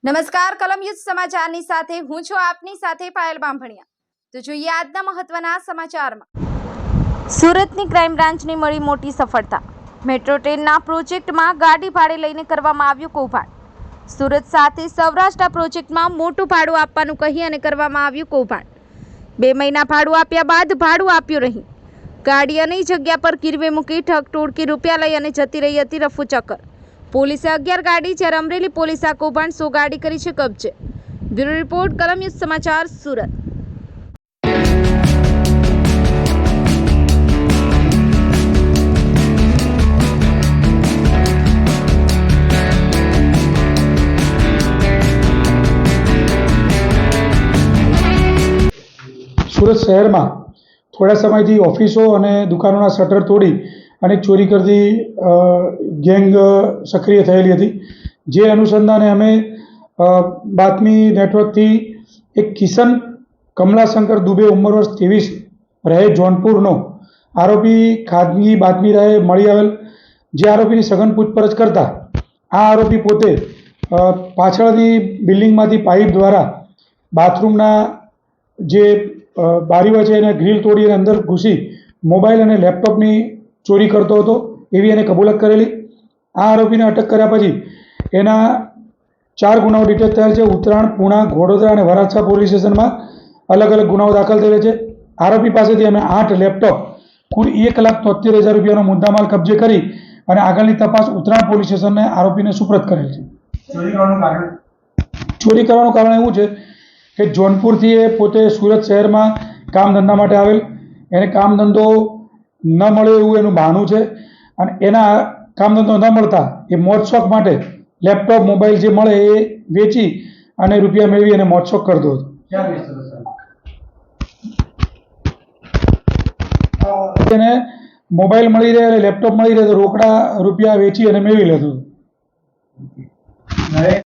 નમસ્કાર, કલમ યુદ્ધ સમાચારની સાથે હું છું આપની સાથે પાયલ બામભણિયા। તો જોઈએ આજના મહત્વના સમાચારમાં। સુરતની ક્રાઇમ બ્રાન્ચને મળી મોટી સફળતા। મેટ્રો ટ્રેનના પ્રોજેક્ટમાં ગાડી ભાડે લઈને કરવામાં આવ્યું કૌભાંડ। સુરત સાથે સૌરાષ્ટ્ર પ્રોજેક્ટમાં મોટું ભાડું આપવાનું કહી અને કરવામાં આવ્યું કૌભાંડ। 2 મહિના ભાડું આપ્યા બાદ ભાડું આપ્યું નહીં। ગાડી અને જગ્યા પર ગીરવે મૂકી ઠગ ટોળકી રૂપિયા લઈ અને જતી રહી હતી રફુ ચક્કર। પોલીસે 11 ગાડી જ્યારે અમરેલી પોલીસે આ કૌભાંડ 100 ગાડી કરી છે કબજે। બ્યુરો રિપોર્ટ, કલમ યુદ્ધ સમાચાર, સુરત। સુરત શહેરમાં થોડા સમયથી ઓફિસો અને દુકાનોના શટર તોડી અને ચોરી કરતી ગેંગ સક્રિય થયેલી હતી। જે અનુસંધાને અમે બાતમી નેટવર્કથી એક કિશન કમલાશંકર દુબે ઉંમર વર્ષ 23 રહે જોનપુરનો આરોપી ખાનગી બાતમી રાહે મળી આવેલ। જે આરોપીની સઘન પૂછપરછ કરતા આ આરોપી પોતે પાછળની બિલ્ડિંગમાંથી પાઇપ દ્વારા બાથરૂમના જે બારીઓ છે એને ગ્રીલ તોડી અને અંદર ઘૂસી મોબાઈલ અને લેપટોપની ચોરી કરતો હતો એવી એને કબૂલાત કરેલી। આ આરોપીને અટક કર્યા પછી એના 4 ગુનાઓ ડિટેક્ટ થયેલ છે। ઉત્તરાયણ, પૂણા, ઘોડોદરા અને વરાછા પોલીસ સ્ટેશનમાં અલગ અલગ ગુનાઓ દાખલ થયેલ છે। આરોપી પાસેથી અમે 8 લેપટોપ કુલ 1,73,000 રૂપિયાનો મુદ્દામાલ કબજે કરી અને આગળની તપાસ ઉત્તરાયણ પોલીસ સ્ટેશનને આરોપીને સુપ્રત કરેલ છે। ચોરી કરવાનું કારણ એવું છે કે જોનપુરથી એ પોતે સુરત શહેરમાં કામ ધંધા માટે આવેલ। એને કામ ધંધો ન મળે એવું એનું બહાનું છે અને એના કામ ધંધો ન મળતા એ મોજ શોખ માટે લેપટોપ, મોબાઈલ જે મળે એ વેચી અને રૂપિયા મેળવી અને મોજ શોખ કરતો હતો। એને મોબાઈલ મળી રહે અને લેપટોપ મળી રહે તો રોકડા રૂપિયા વેચી અને મેળવી લેતો હતો।